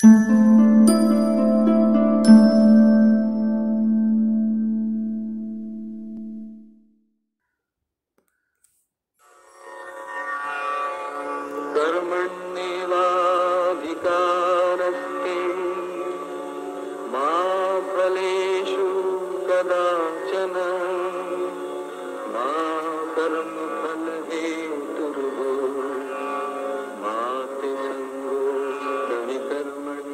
कर्मण्येवाधिकारस्ते मा फलेषु कदाचन मा कर्मफलहेतुर्भो मा ते सङ्गोऽस्त्वपि कर्मणि।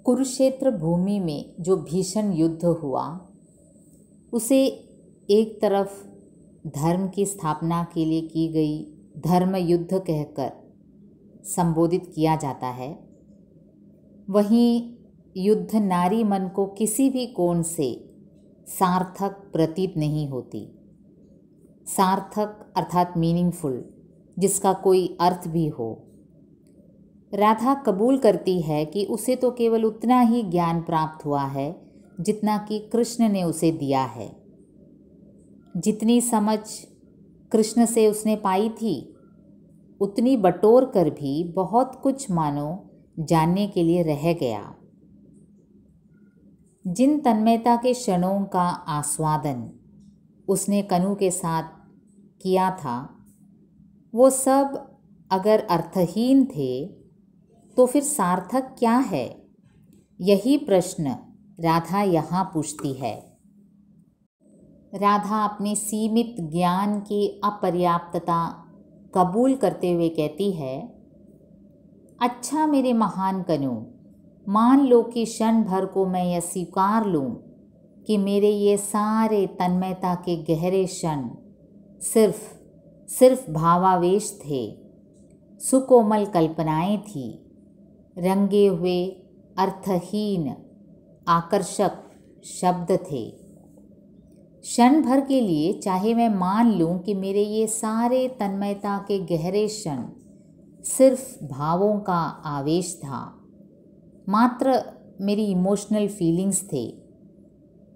कुरुक्षेत्र भूमि में जो भीषण युद्ध हुआ उसे एक तरफ धर्म की स्थापना के लिए की गई धर्म युद्ध कहकर संबोधित किया जाता है, वहीं युद्ध नारी मन को किसी भी कोण से सार्थक प्रतीत नहीं होती। सार्थक अर्थात मीनिंगफुल, जिसका कोई अर्थ भी हो। राधा कबूल करती है कि उसे तो केवल उतना ही ज्ञान प्राप्त हुआ है जितना कि कृष्ण ने उसे दिया है। जितनी समझ कृष्ण से उसने पाई थी उतनी बटोर कर भी बहुत कुछ मानो जानने के लिए रह गया। जिन तन्मयता के क्षणों का आस्वादन उसने कनु के साथ किया था वो सब अगर अर्थहीन थे तो फिर सार्थक क्या है? यही प्रश्न राधा यहाँ पूछती है। राधा अपने सीमित ज्ञान की अपर्याप्तता कबूल करते हुए कहती है, अच्छा मेरे महान कनु, मान लो कि क्षण भर को मैं यह स्वीकार लूँ कि मेरे ये सारे तन्मयता के गहरे क्षण सिर्फ भावावेश थे, सुकोमल कल्पनाएं थी, रंगे हुए अर्थहीन आकर्षक शब्द थे। क्षण भर के लिए चाहे मैं मान लूं कि मेरे ये सारे तन्मयता के गहरे क्षण सिर्फ भावों का आवेश था, मात्र मेरी इमोशनल फीलिंग्स थे,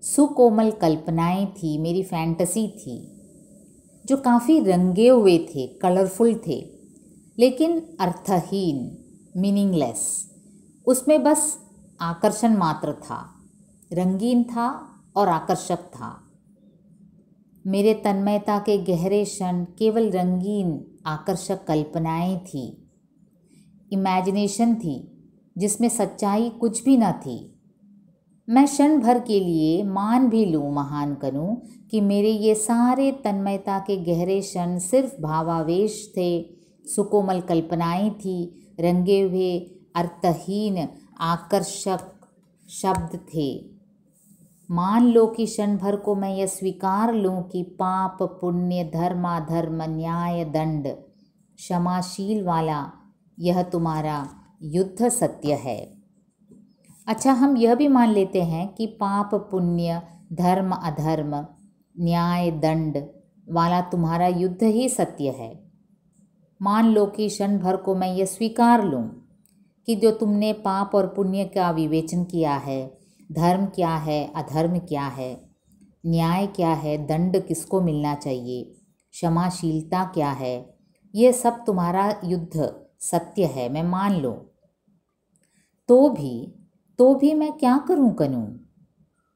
सुकोमल कल्पनाएं थी, मेरी फैंटेसी थी जो काफ़ी रंगे हुए थे, कलरफुल थे, लेकिन अर्थहीन, मीनिंगलेस। उसमें बस आकर्षण मात्र था, रंगीन था और आकर्षक था। मेरे तन्मयता के गहरे क्षण केवल रंगीन आकर्षक कल्पनाएं थी, इमेजिनेशन थी जिसमें सच्चाई कुछ भी न थी। मैं क्षण भर के लिए मान भी लूँ महान कनु कि मेरे ये सारे तन्मयता के गहरे क्षण सिर्फ भावावेश थे, सुकोमल कल्पनाएं थी, रंगे हुए अर्थहीन आकर्षक शब्द थे। मान लो कि क्षण भर को मैं यह स्वीकार लूँ कि पाप पुण्य धर्माधर्म न्याय दंड क्षमाशील वाला यह तुम्हारा युद्ध सत्य है। अच्छा, हम यह भी मान लेते हैं कि पाप पुण्य धर्म अधर्म न्याय दंड वाला तुम्हारा युद्ध ही सत्य है। मान लो कि क्षण भर को मैं ये स्वीकार लूँ कि जो तुमने पाप और पुण्य का विवेचन किया है, धर्म क्या है अधर्म क्या है, न्याय क्या है, दंड किसको मिलना चाहिए, क्षमाशीलता क्या है, ये सब तुम्हारा युद्ध सत्य है, मैं मान लो। तो भी मैं क्या करूं कनु?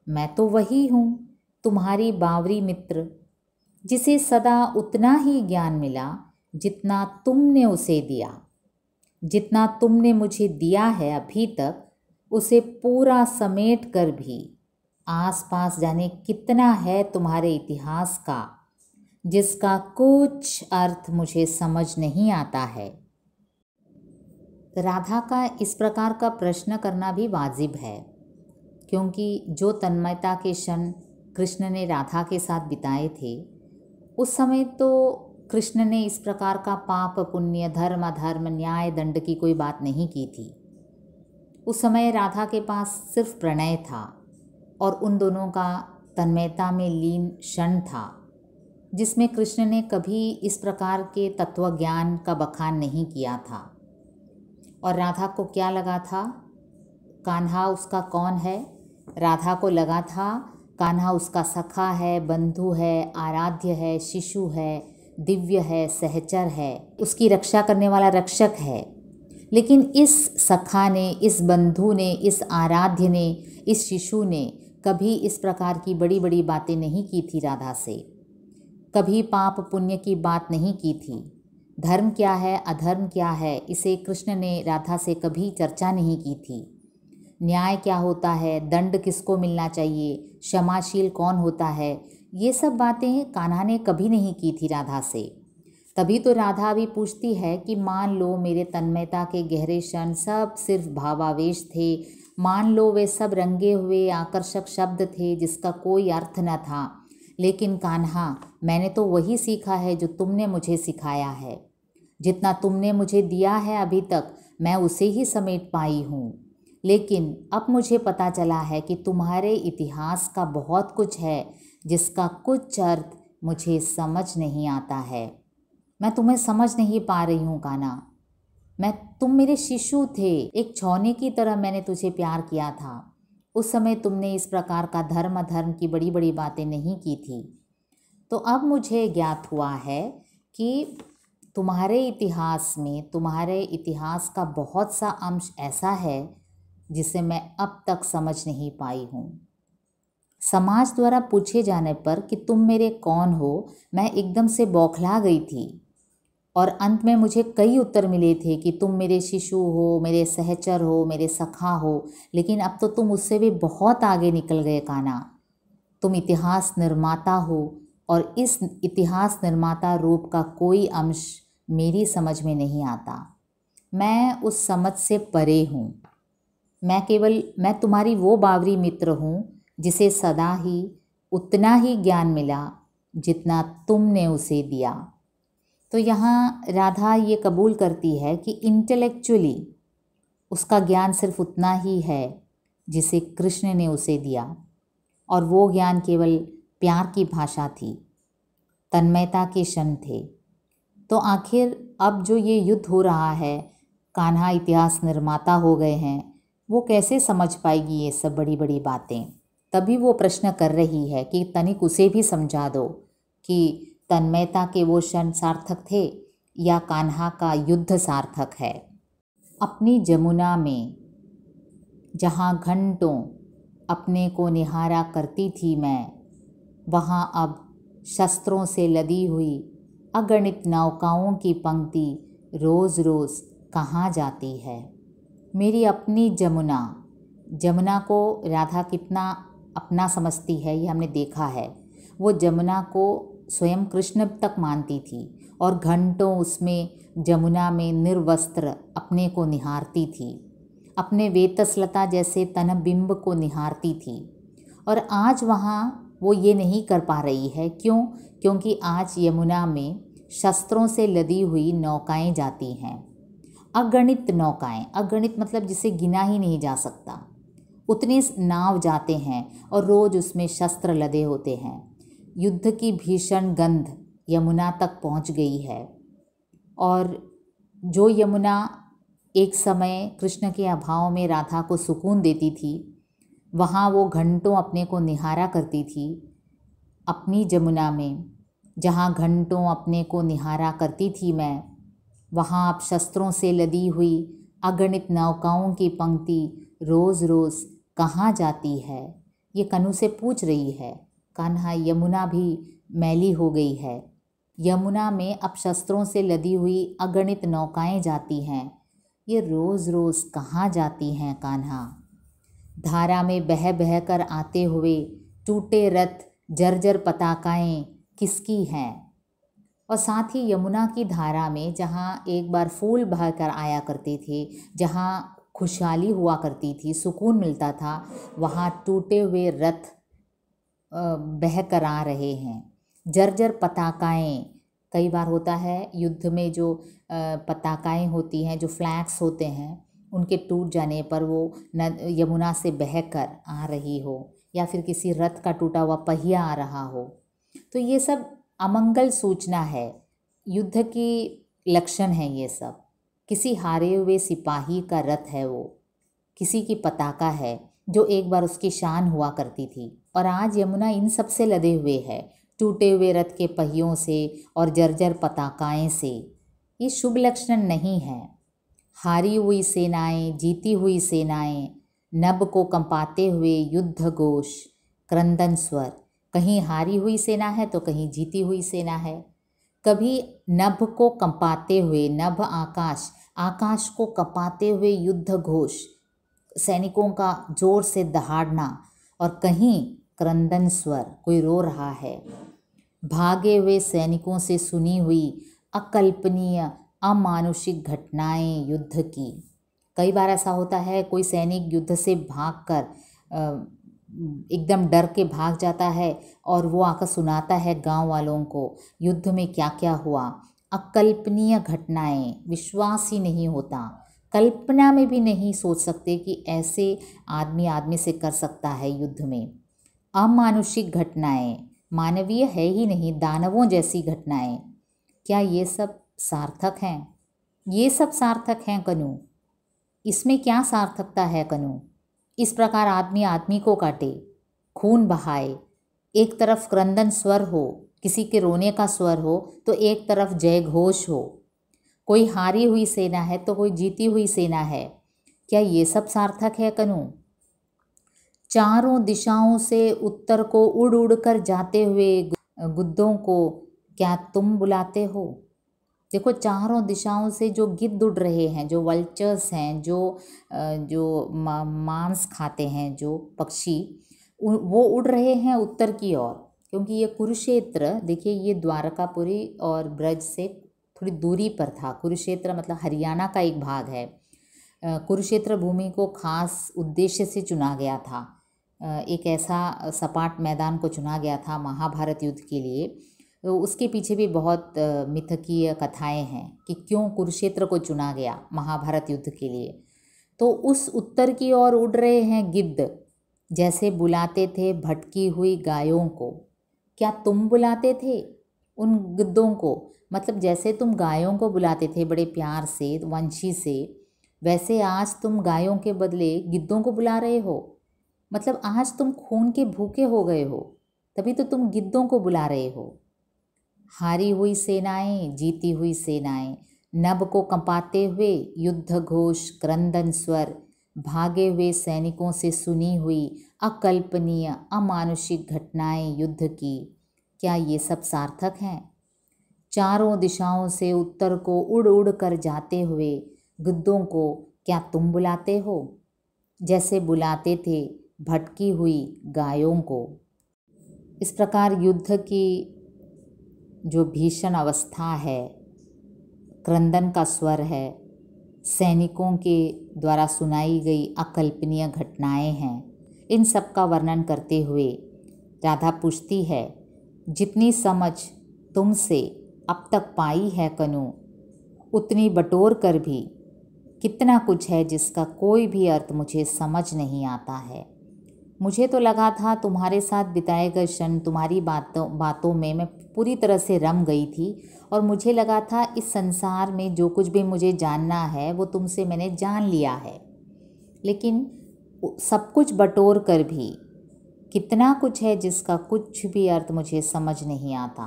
मैं तो वही हूँ, तुम्हारी बावरी मित्र, जिसे सदा उतना ही ज्ञान मिला जितना तुमने उसे दिया। जितना तुमने मुझे दिया है अभी तक, उसे पूरा समेट कर भी आसपास जाने कितना है तुम्हारे इतिहास का, जिसका कुछ अर्थ मुझे समझ नहीं आता है। राधा का इस प्रकार का प्रश्न करना भी वाजिब है, क्योंकि जो तन्मयता के क्षण कृष्ण ने राधा के साथ बिताए थे, उस समय तो कृष्ण ने इस प्रकार का पाप पुण्य धर्म अधर्म न्याय दंड की कोई बात नहीं की थी। उस समय राधा के पास सिर्फ प्रणय था और उन दोनों का तन्मयता में लीन क्षण था, जिसमें कृष्ण ने कभी इस प्रकार के तत्व ज्ञान का बखान नहीं किया था। और राधा को क्या लगा था? कान्हा उसका कौन है? राधा को लगा था कान्हा उसका सखा है, बंधु है, आराध्य है, शिशु है, दिव्य है, सहचर है, उसकी रक्षा करने वाला रक्षक है। लेकिन इस सखा ने, इस बंधु ने, इस आराध्य ने, इस शिशु ने कभी इस प्रकार की बड़ी बड़ी बातें नहीं की थी राधा से, कभी पाप पुण्य की बात नहीं की थी। धर्म क्या है, अधर्म क्या है, इसे कृष्ण ने राधा से कभी चर्चा नहीं की थी। न्याय क्या होता है, दंड किसको मिलना चाहिए, क्षमाशील कौन होता है, ये सब बातें कान्हा ने कभी नहीं की थी राधा से। तभी तो राधा भी पूछती है कि मान लो मेरे तन्मयता के गहरे क्षण सब सिर्फ भावावेश थे, मान लो वे सब रंगे हुए आकर्षक शब्द थे जिसका कोई अर्थ न था, लेकिन कान्हा मैंने तो वही सीखा है जो तुमने मुझे सिखाया है। जितना तुमने मुझे दिया है अभी तक मैं उसे ही समेट पाई हूँ, लेकिन अब मुझे पता चला है कि तुम्हारे इतिहास का बहुत कुछ है जिसका कुछ अर्थ मुझे समझ नहीं आता है। मैं तुम्हें समझ नहीं पा रही हूँ कान्हा। तुम मेरे शिशु थे, एक छौने की तरह मैंने तुझे प्यार किया था। उस समय तुमने इस प्रकार का धर्म अधर्म की बड़ी बड़ी बातें नहीं की थी। तो अब मुझे ज्ञात हुआ है कि तुम्हारे इतिहास में, तुम्हारे इतिहास का बहुत सा अंश ऐसा है जिसे मैं अब तक समझ नहीं पाई हूँ। समाज द्वारा पूछे जाने पर कि तुम मेरे कौन हो, मैं एकदम से बौखला गई थी और अंत में मुझे कई उत्तर मिले थे कि तुम मेरे शिशु हो, मेरे सहचर हो, मेरे सखा हो, लेकिन अब तो तुम उससे भी बहुत आगे निकल गए कान्हा। तुम इतिहास निर्माता हो और इस इतिहास निर्माता रूप का कोई अंश मेरी समझ में नहीं आता। मैं उस समझ से परे हूँ। मैं तुम्हारी वो बावरी मित्र हूँ जिसे सदा ही उतना ही ज्ञान मिला जितना तुमने उसे दिया। तो यहाँ राधा ये कबूल करती है कि इंटेलेक्चुअली उसका ज्ञान सिर्फ उतना ही है जिसे कृष्ण ने उसे दिया, और वो ज्ञान केवल प्यार की भाषा थी, तन्मयता के क्षण थे। तो आखिर अब जो ये युद्ध हो रहा है, कान्हा इतिहास निर्माता हो गए हैं, वो कैसे समझ पाएगी ये सब बड़ी बड़ी बातें? तभी वो प्रश्न कर रही है कि तनिक उसे भी समझा दो कि तन्मयता के वो क्षण सार्थक थे या कान्हा का युद्ध सार्थक है। अपनी जमुना में जहाँ घंटों अपने को निहारा करती थी मैं, वहाँ अब शस्त्रों से लदी हुई अगणित नौकाओं की पंक्ति रोज़ रोज़ कहाँ जाती है। मेरी अपनी जमुना, जमुना को राधा कितना अपना समझती है ये हमने देखा है। वो जमुना को स्वयं कृष्ण तक मानती थी और घंटों उसमें जमुना में निर्वस्त्र अपने को निहारती थी, अपने वेतसलता जैसे तनबिंब को निहारती थी। और आज वहाँ वो ये नहीं कर पा रही है। क्यों? क्योंकि आज यमुना में शस्त्रों से लदी हुई नौकाएं जाती हैं, अगणित नौकाएं। अगणित मतलब जिसे गिना ही नहीं जा सकता, उतने नाव जाते हैं और रोज़ उसमें शस्त्र लदे होते हैं। युद्ध की भीषण गंध यमुना तक पहुंच गई है, और जो यमुना एक समय कृष्ण के अभाव में राधा को सुकून देती थी, वहाँ वो घंटों अपने को निहारा करती थी। अपनी जमुना में जहाँ घंटों अपने को निहारा करती थी मैं, वहाँ अब शस्त्रों से लदी हुई अगणित नौकाओं की पंक्ति रोज़ रोज़ कहाँ जाती है। ये कनु से पूछ रही है। कान्हा, यमुना भी मैली हो गई है। यमुना में अब शस्त्रों से लदी हुई अगणित नौकाएं जाती हैं, ये रोज़ रोज़ कहाँ जाती हैं कान्हा। धारा में बह बह कर आते हुए टूटे रथ जर्जर पताकाएं किसकी हैं। और साथ ही यमुना की धारा में जहाँ एक बार फूल बहकर आया करते थे, जहाँ खुशहाली हुआ करती थी, सुकून मिलता था, वहाँ टूटे हुए रथ बह कर आ रहे हैं। जर्जर पताकाएं, कई बार होता है युद्ध में जो पताकाएं होती हैं, जो फ्लैग्स होते हैं, उनके टूट जाने पर वो यमुना से बह कर आ रही हो, या फिर किसी रथ का टूटा हुआ पहिया आ रहा हो। तो ये सब अमंगल सूचना है, युद्ध की लक्षण है ये सब। किसी हारे हुए सिपाही का रथ है वो, किसी की पताका है जो एक बार उसकी शान हुआ करती थी, और आज यमुना इन सब से लदे हुए है, टूटे हुए रथ के पहियों से और जर्जर पताकाएं से। ये शुभ लक्षण नहीं है। हारी हुई सेनाएं, जीती हुई सेनाएं, नभ को कंपाते हुए युद्ध घोष, क्रंदन स्वर। कहीं हारी हुई सेना है तो कहीं जीती हुई सेना है। कभी नभ को कंपाते हुए, नभ आकाश, आकाश को कंपाते हुए युद्ध घोष, सैनिकों का जोर से दहाड़ना, और कहीं क्रंदन स्वर, कोई रो रहा है। भागे हुए सैनिकों से सुनी हुई अकल्पनीय अमानुषिक घटनाएं युद्ध की। कई बार ऐसा होता है, कोई सैनिक युद्ध से भागकर एकदम डर के भाग जाता है और वो आकर सुनाता है गांव वालों को युद्ध में क्या क्या हुआ। अकल्पनीय घटनाएं, विश्वास ही नहीं होता, कल्पना में भी नहीं सोच सकते कि ऐसे आदमी से कर सकता है युद्ध में। अमानुषिक घटनाएं, मानवीय है ही नहीं, दानवों जैसी घटनाएं। क्या ये सब सार्थक हैं? ये सब सार्थक हैं कनु? इसमें क्या सार्थकता है कनु? इस प्रकार आदमी को काटे, खून बहाए, एक तरफ क्रंदन स्वर हो, किसी के रोने का स्वर हो, तो एक तरफ जय घोष हो। कोई हारी हुई सेना है तो कोई जीती हुई सेना है। क्या ये सब सार्थक है कनु? चारों दिशाओं से उत्तर को उड़ उड़ कर जाते हुए गुद्दों को क्या तुम बुलाते हो? देखो, चारों दिशाओं से जो गिद्ध उड़ रहे हैं, जो वल्चर्स हैं, जो मांस खाते हैं, जो पक्षी, वो उड़ रहे हैं उत्तर की ओर। क्योंकि ये कुरुक्षेत्र, देखिए, ये द्वारकापुरी और ब्रज से थोड़ी दूरी पर था। कुरुक्षेत्र मतलब हरियाणा का एक भाग है। कुरुक्षेत्र भूमि को खास उद्देश्य से चुना गया था, एक ऐसा सपाट मैदान को चुना गया था महाभारत युद्ध के लिए। तो उसके पीछे भी बहुत मिथकीय कथाएं हैं कि क्यों कुरुक्षेत्र को चुना गया महाभारत युद्ध के लिए। तो उस उत्तर की ओर उड़ रहे हैं गिद्ध, जैसे बुलाते थे भटकी हुई गायों को। क्या तुम बुलाते थे उन गिद्धों को? मतलब जैसे तुम गायों को बुलाते थे बड़े प्यार से, वंशी से, वैसे आज तुम गायों के बदले गिद्धों को बुला रहे हो। मतलब आज तुम खून के भूखे हो गए हो, तभी तो तुम गिद्धों को बुला रहे हो। हारी हुई सेनाएं, जीती हुई सेनाएं, नभ को कंपाते हुए युद्ध घोष, क्रंदन स्वर, भागे हुए सैनिकों से सुनी हुई अकल्पनीय अमानुषिक घटनाएं युद्ध की। क्या ये सब सार्थक हैं? चारों दिशाओं से उत्तर को उड़ उड़ कर जाते हुए गिद्धों को क्या तुम बुलाते हो? जैसे बुलाते थे भटकी हुई गायों को। इस प्रकार युद्ध की जो भीषण अवस्था है, क्रंदन का स्वर है, सैनिकों के द्वारा सुनाई गई अकल्पनीय घटनाएं हैं, इन सब का वर्णन करते हुए राधा पूछती है, जितनी समझ तुमसे अब तक पाई है कनु, उतनी बटोर कर भी कितना कुछ है जिसका कोई भी अर्थ मुझे समझ नहीं आता है। मुझे तो लगा था तुम्हारे साथ बिताए गए क्षण, तुम्हारी बातों में मैं पूरी तरह से रम गई थी, और मुझे लगा था इस संसार में जो कुछ भी मुझे जानना है वो तुमसे मैंने जान लिया है। लेकिन सब कुछ बटोर कर भी कितना कुछ है जिसका कुछ भी अर्थ मुझे समझ नहीं आता।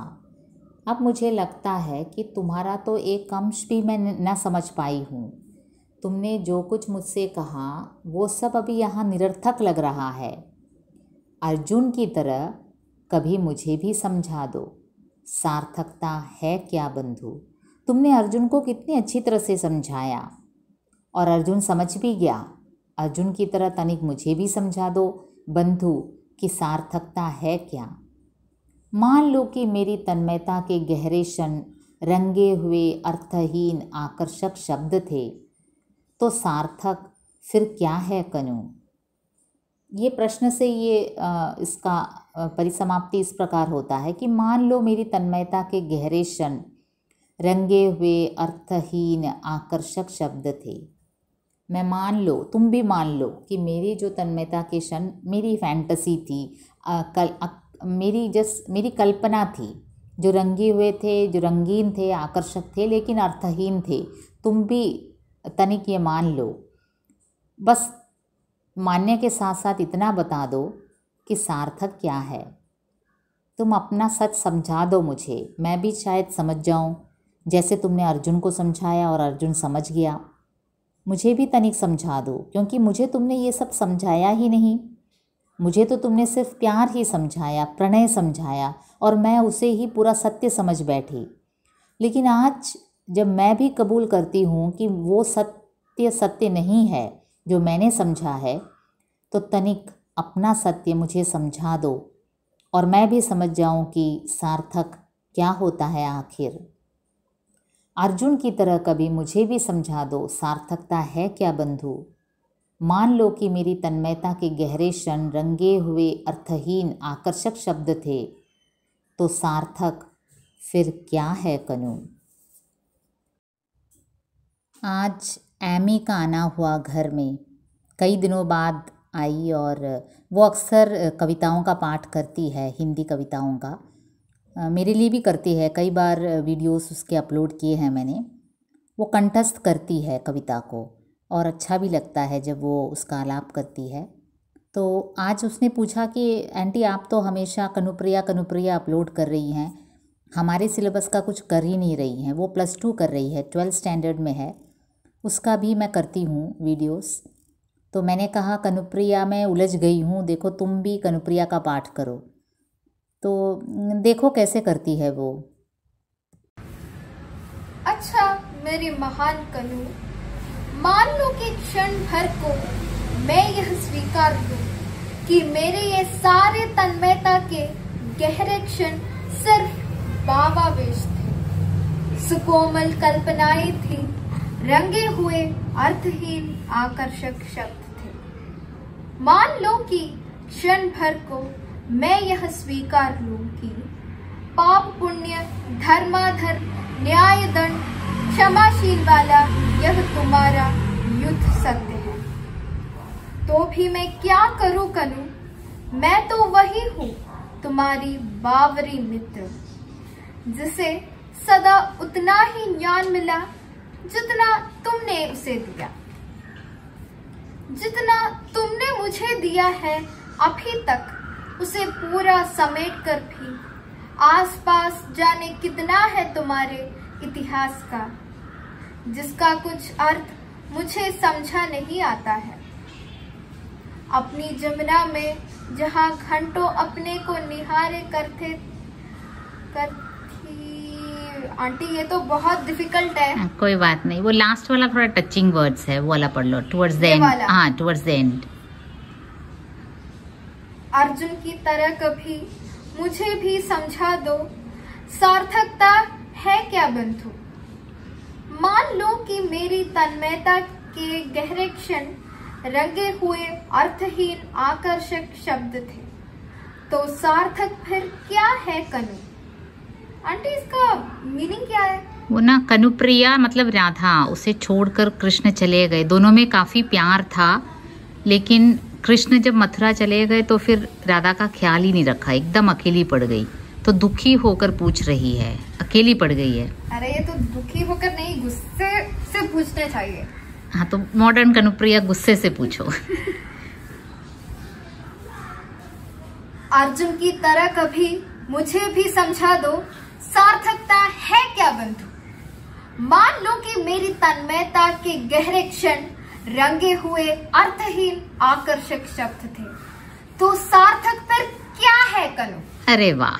अब मुझे लगता है कि तुम्हारा तो एक अंश भी मैं न समझ पाई हूँ। तुमने जो कुछ मुझसे कहा वो सब अभी यहाँ निरर्थक लग रहा है। अर्जुन की तरह कभी मुझे भी समझा दो, सार्थकता है क्या बंधु? तुमने अर्जुन को कितनी अच्छी तरह से समझाया और अर्जुन समझ भी गया। अर्जुन की तरह तनिक मुझे भी समझा दो बंधु कि सार्थकता है क्या। मान लो कि मेरी तन्मयता के गहरे क्षण रंगे हुए अर्थहीन आकर्षक शब्द थे, तो सार्थक फिर क्या है कनु? ये प्रश्न से ये इसका परिसमाप्ति इस प्रकार होता है कि मान लो मेरी तन्मयता के गहरे क्षण रंगे हुए अर्थहीन आकर्षक शब्द थे। मैं मान लो, तुम भी मान लो कि मेरी जो तन्मयता के क्षण मेरी फैंटेसी थी, मेरी कल्पना थी, जो रंगे हुए थे, जो रंगीन थे, आकर्षक थे, लेकिन अर्थहीन थे। तुम भी तनिक ये मान लो। बस मानने के साथ साथ इतना बता दो कि सार्थक क्या है। तुम अपना सच समझा दो मुझे, मैं भी शायद समझ जाऊं, जैसे तुमने अर्जुन को समझाया और अर्जुन समझ गया। मुझे भी तनिक समझा दो, क्योंकि मुझे तुमने ये सब समझाया ही नहीं। मुझे तो तुमने सिर्फ प्यार ही समझाया, प्रणय समझाया, और मैं उसे ही पूरा सत्य समझ बैठी। लेकिन आज जब मैं भी कबूल करती हूँ कि वो सत्य नहीं है जो मैंने समझा है, तो तनिक अपना सत्य मुझे समझा दो और मैं भी समझ जाऊँ कि सार्थक क्या होता है आखिर। अर्जुन की तरह कभी मुझे भी समझा दो, सार्थकता है क्या बंधु। मान लो कि मेरी तन्मयता के गहरे क्षण रंगे हुए अर्थहीन आकर्षक शब्द थे, तो सार्थक फिर क्या है कनु। आज एमी का आना हुआ घर में, कई दिनों बाद आई, और वो अक्सर कविताओं का पाठ करती है, हिंदी कविताओं का। मेरे लिए भी करती है, कई बार वीडियोस उसके अपलोड किए हैं मैंने। वो कंठस्थ करती है कविता को, और अच्छा भी लगता है जब वो उसका आलाप करती है। तो आज उसने पूछा कि आंटी आप तो हमेशा कनुप्रिया अपलोड कर रही हैं, हमारे सिलेबस का कुछ कर ही नहीं रही हैं। वो +2 कर रही है, 12th स्टैंडर्ड में है, उसका भी मैं करती हूँ वीडियोस। तो मैंने कहा कनुप्रिया मैं उलझ गई हूँ, देखो तुम भी कनुप्रिया का पाठ करो। तो देखो कैसे करती है वो। अच्छा मेरी महान कनु, मान लो कि क्षण भर को मैं यह स्वीकार लूं कि मेरे ये सारे तन्मयता के गहरे क्षण सिर्फ भावावेश थे, सुकोमल कल्पनाएं थी, रंगे हुए अर्थहीन आकर्षक शब्द थे। मान लो कि क्षण भर को मैं यह स्वीकार लूं कि पाप पुण्य धर्माधर्म न्याय दंड क्षमाशील वाला यह तुम्हारा युद्ध सत्य है, तो भी मैं क्या करूं कनु। मैं तो वही हूँ तुम्हारी बावरी मित्र, जिसे सदा उतना ही ज्ञान मिला जितना तुमने उसे दिया। जितना तुमने मुझे दिया है अभी तक, उसे पूरा समेट कर भी आसपास जाने कितना है तुम्हारे इतिहास का, जिसका कुछ अर्थ मुझे समझा नहीं आता है। अपनी जमुना में जहाँ घंटों अपने को निहारे करती। आंटी ये तो बहुत डिफिकल्ट है। कोई बात नहीं, वो लास्ट वाला थोड़ा टचिंग वर्ड्स है, वो वाला पढ़ लो, टुवर्ड्स द एंड। हाँ, टुवर्ड्स द एंड। अर्जुन की तरह कभी मुझे भी समझा दो, सार्थकता है क्या बंधु। मान लो कि मेरी तन्मयता के गहरे क्षण रंगे हुए अर्थहीन आकर्षक शब्द थे, तो सार्थक फिर क्या है कनु। आंटी इसका मीनिंग क्या है। वो ना कनुप्रिया मतलब राधा, उसे छोड़कर कृष्ण चले गए। दोनों में काफी प्यार था, लेकिन कृष्ण जब मथुरा चले गए तो फिर राधा का ख्याल ही नहीं रखा, एकदम अकेली पड़ गई। तो दुखी होकर पूछ रही है, अकेली पड़ गई है। अरे ये तो दुखी होकर नहीं, गुस्से से पूछना चाहिए। हाँ, तो मॉडर्न कनुप्रिया गुस्से से पूछो। अर्जुन की तरह कभी मुझे भी समझा दो, सार्थकता है क्या बंधु। मान लो कि मेरी तन्मयता के गहरे क्षण रंगे हुए अर्थहीन आकर्षक शब्द थे, तो सार्थक फिर क्या है कनु। अरे वाह,